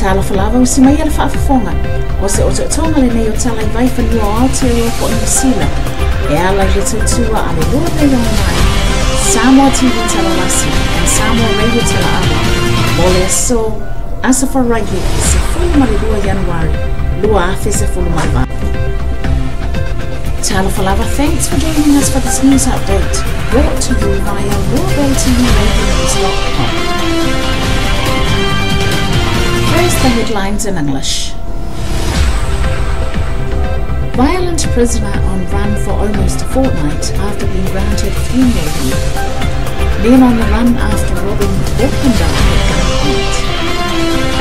Tala'lasi o si mai ala whaafafonga o se o tonga le nei o tala I Vaifanua o Aotearoa po New Zealand e ala I le tautua a le lua nei online SAMOATV TALA'LASI and Samoa Radio TALA'ALI o le aso Faraile se fulu ma le lua Ianuari lua afe se fulu mai va. Tala'lasi, thanks for joining us for this news update brought to you via Aotearoa.com. First, the headlines in English. Violent prisoner on run for almost a fortnight after being granted funeral leave. Men on the run after robbing Auckland at gunpoint.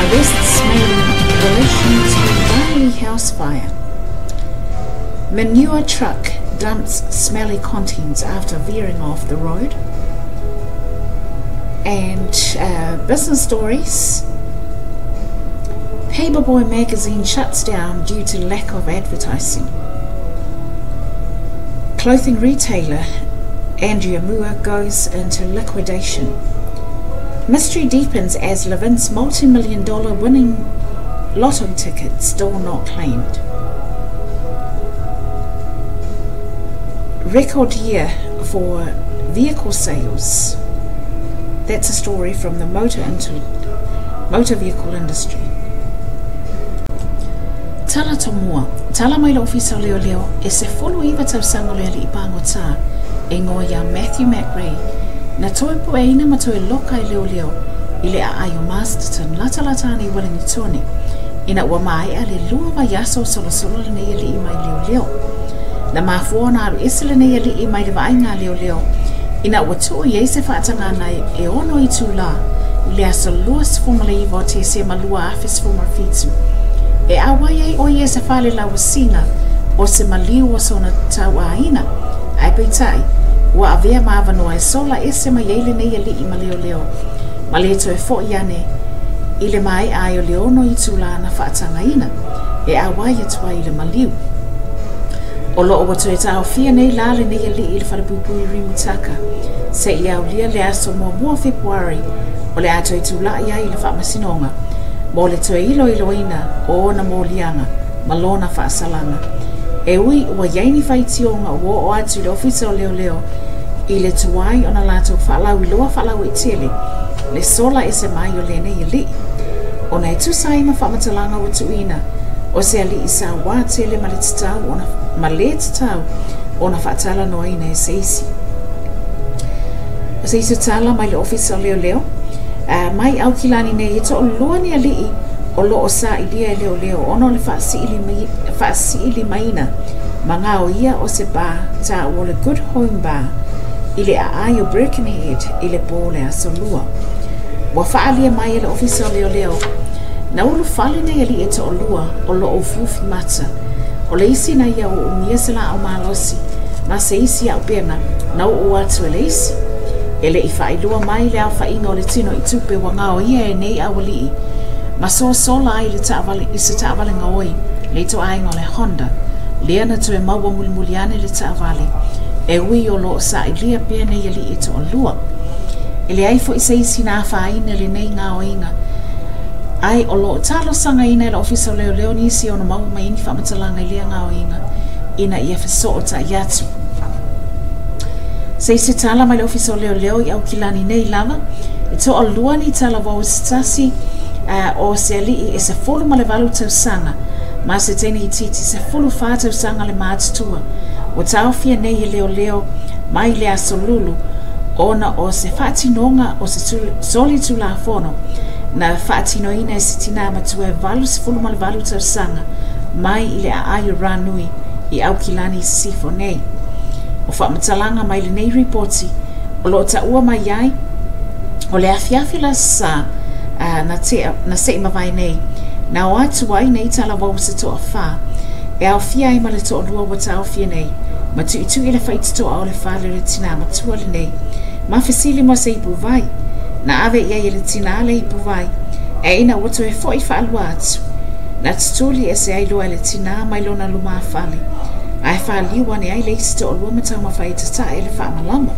Arrests made in relation to Ianuari house fire. Manure truck dumps smelly contents after veering off the road. And business stories. Paperboy magazine shuts down due to lack of advertising. Clothing retailer Aotearoa goes into liquidation. Mystery deepens as Levin's multi-million-dollar winning lotto ticket still not claimed. Record year for vehicle sales. That's a story from the motor vehicle industry. Tala tomua, tala mai la ofisa leo leo, e se folu iwa tausango lea li ipango tā, e ngoa ia Matthew McRae, na toi po e ina ma toi loka I leo leo, I le a ayo Masterton, latalatani Wellingtoni, ina ua mai a le lua wa yaso solo le nei li I mai leo leo. Na mafua na aru isi le nei li I mai le vainga leo leo, ina ua tuu I se whaatanga nei e ono I tū le aso lua sifumale I vo te se malua afe sifumar fitu. E awai o ye se whale la wasina o se maliu o sona tau a ina. Ai peitai, ua avea Vaifanua e sola e se mai eile nei li I ma leo leo. Ma le to e fo iane, I le mai ai o leono I tula na whaatanga ina. E awai e tua I le maliu. O loo watu e tau fia nei lale nei li I le whalapupui rimutaka. Se I au lia le aso mua Februari o le ato I tula ia I le whaamasinonga. Mo le toe ilo ina o na molianga, malona whaasalanga. E ui ua yaini whaitionga o atu le ofisa o leo leo, I le tuai o na lato whaalau iloa whaalau I tele, le sola e se mai o le nei li. O na e tusai ma whaamatalanga o tuina, o se ali I sa wā tele ma le tatau o na whaatala noa ina e seisi. O se iso tala mai le ofisa o leo leo, mai au kilani nei e to loa ni alii o loo sa ilia leo leo ono le whaasiili maina ma ngā o ia o se bar ta o le Good Home Bar I le ai o Birkenhead I le bō le aso lua. Wa whaalia mai e le ofisa o leo leo na ulu whale nei alii e to lua o loo fiufi mata o le isi na ia o umia se la au malosi ma se isi au pena na o atu e le isi. Ele I whailua mai le au whainga o le tino I tupe wa ngā o ia e nei awalii. Ma sola ai le taawale I se taawale ngā oi, le to ainga o le Honda, lea na to e maua mulimuliane le taawale, e ui o loo sa I lia pia nei ali I to o lua. Ele ai fo I se isi nā whaina le nei ngā o inga. Ai o loo talo sanga ina le ofisa o leo leo nisi o na maua mai ini whamatalanga I lia ngā o inga, ina I fiso o ta iatu. Se se tala mai le ofisa o leo leo I au kilani nei lava, e to o lua ni tala wau stasi o se alii e se fulu ma le walu tausanga, ma se tene I titi se fulu wha tausanga le mātutua, o tau fia nei leo leo mai le aso lulu, ona o se whaatinonga o se soli tula fono, na whaatino ina e se tina matua e walu se fulu ma le walu tausanga, mai I le a aio ranui I au kilani sifo nei. O whaamatalanga mai le nei reporti, o lo ta ua mai ai, o le awhiawhi la sa na se mawai nei, na o atu ai nei tala wau se toa wha, e au fia I ma le toa lua wa ta au fia nei, ma tu I le whaiti toa o le wha le tina ma tua le nei, ma fesili mo se ipu vai, na ave ia I le tina le ipu vai, e ina watu e fo I wha alua atu, na tutuli e se ailua le tina mai lona luma whale, ai whaaliu ane ai leisi te o lua matau mawhai tata e le whaamalama.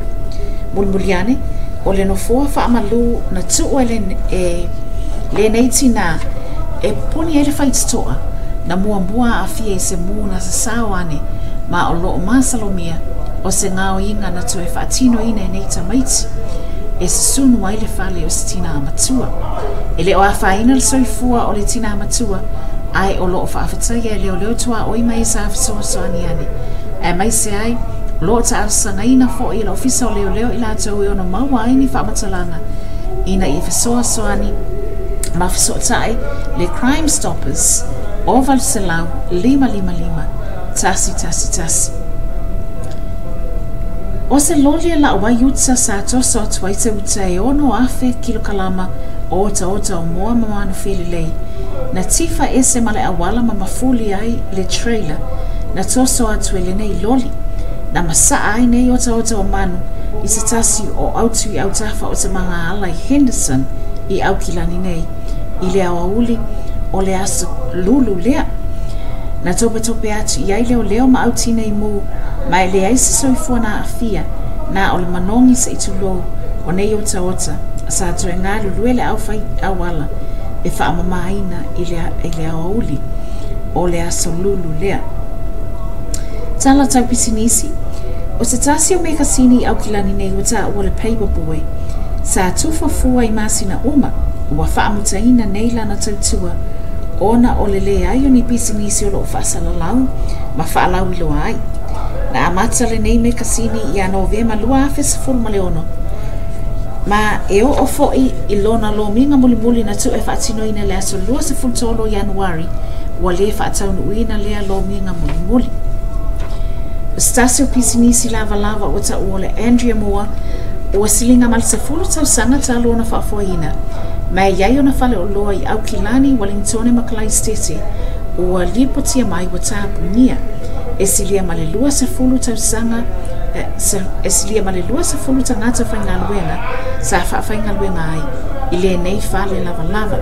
Mulmuliane, o le no fua whaamalu na tu o le nei tina e poni ele faitotoa na mua afia se muna sa sawane ma o loo masalomia o se ngao inga na toe whaatino ina nei tamaiti e se sunu waile fale o se tina amatua. Ele o awhaina le soifua o le tina amatua ai o loo whaafataia e leo tua oi mai sa awhatoa soani ane. E mai se ai, loo ta arsanga ina fo i la ofisa o leo ila tau e ono maua aini whaamatalanga ina i whasoa soani ma whasotai le Crime Stoppers o Valselau 555 tasi. O se lolia la wai utsa sa tosa o tuaite uta e ono afe kilokalama o ota o moa mamanu whililei. Na tifa ese male awala ma mafuli ai le trailer na toso atu ele nei loli. Na masaa ai nei ota o manu i se tasi o autu i autafa o te manga ala i Henderson i aukilani nei. I le awauli o le aso lulu lea. Na tope atu i ai leo ma auti nei mu ma le aise soifua na afia na o le manongi sa itulo o nei ota sa atu e ngā luluele au fai awala e whaamamaina i le awauli o le aso lulu lea. Tala tau pisinisi o se tasi o mekasini au kilani nei wata o le paperboy sa tufafua i masina uma ua whaamutaina nei lana tautua ona o le ai o ni pisinisi o lo whaasalalau ma whaalau ilo ai. Na amata le nei me kasini i a novema lua afe sifuru maleono. Ma e o foi i lona lo minga mulimuli na tu e whaatino ina le aso lua sifuru tolo Ianuari ua le whaataunu uina lea lo minga mulimuli. Stasio pisinisi lava o ta ua le Andrea Moore ua silinga mal sifuru tau sanga ta lona whaafoina. Ma iai o na whale o loa i Aukilani Wellingtone Makalai Stete ua lipotia mai wa tāpunia. E silia malelua se fulu tau sanga e silia malelua se fulu tangata whaingaluenga sa whaingaluenga ai i le nei whale lava.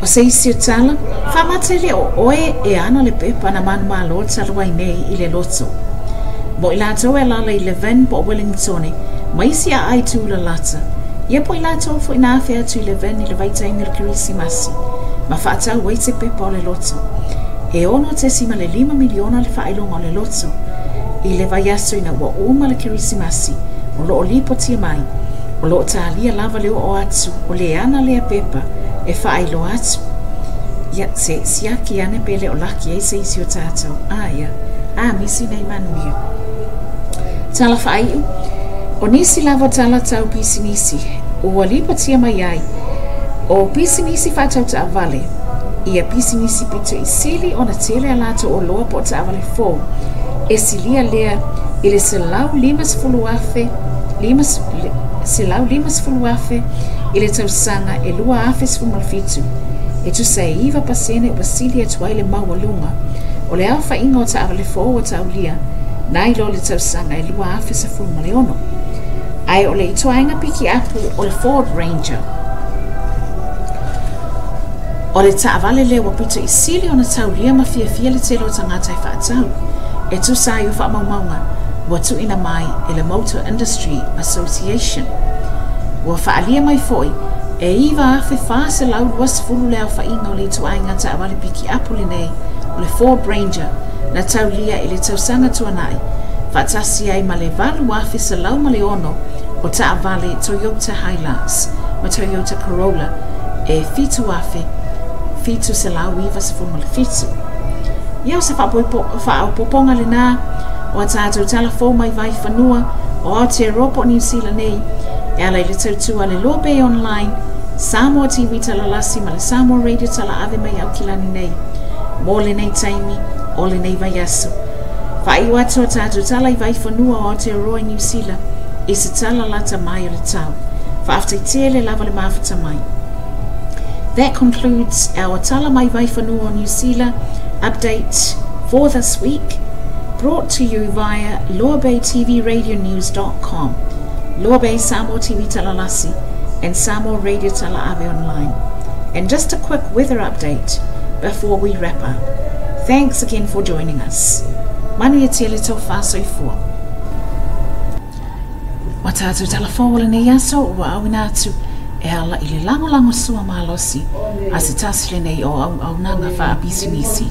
O se isi o tala, whamatele o oe e ana le pepa na manu malo talua i nei i le loto. Mo i lato e lala 11 po Wellingtone, ma isi a ai tu la lata. Ia po i lato fo ina awhi atu 11 i le vaitainga le Kirisimasi. Ma whaatau wei se pepa o le loto. E ono te sima le 5 miliona le whailonga o le loto. I le vai aso ina ua uma le Kirisimasi. O loo lipo tia mai. O loo tālia lava leo o atu. O le ana lea pepa e whailo atu. Ia se siaki ane pele o laki e se isi o tātou. Ia. Misi nei manuia. Tala whaiu. O nisi lava tala tau pisinisi. O lipo tia mai ai. O pisinisi whātau ta avale, ia pisinisi pito i sili o na tele alato o loa po ta avale 4, e silia lea i le selau 5 afe, i le tausanga e lua afe sfumalfitu, e tu sa iwa pasene o sili atua i le maualunga, o le alfa inga o ta avale 4 o ta ulia, na ilo le tausanga e lua afe sfumaleono. Ai o le itoainga piki apu o le Ford Ranger, o le taavale le wapito i sili o na taulia ma fia le telo tangata i whaatau. E tu sa i uwha maumaunga, wa tu ina mai e le Motor Industry Association. Wa whaalia mai foi, e iwa afe whaase lau luas fulu leo whainga o le tuainga taavale piki apuli nei, o le Ford Ranger, na taulia e le tausanga tuanai, whaatasi ai ma le valu afe sa lau ma le ono, o taavale Toyota Hilux, ma Toyota Corolla, e fitu afe, fitu se lau iwa se formula fitu. Iau se whaapoponga le nā, o a tātou talafo mai Vaifanua, o Aotearoa New Zealand nei, e ala i le tautua le lobe online, SAMOATV TALA'LASI ma le Samoa Radio TALA'AVE mai Aukilani nei, mo le nei taimi, o le nei vai aso. Whaiu atu o tātou tala i Vaifanua o Aotearoa New Zealand, i se tala lata mai o le tau. Whaaftai le lava le mawhata mai. That concludes our Tala Mai Vaifanua New Zealand update for this week, brought to you via lowerbaytvradionews.com, Lower Bay Samoa TV TALA'LASI, and Samoa Radio TALA'AVE online. And just a quick weather update before we wrap up. Thanks again for joining us. Mani e tele tau whāsoifua. Wa tātou talafo wala nei aso wa awina atu e ala i le lango sua malosi a se tasi le nei o au nanga wha a bisinisi.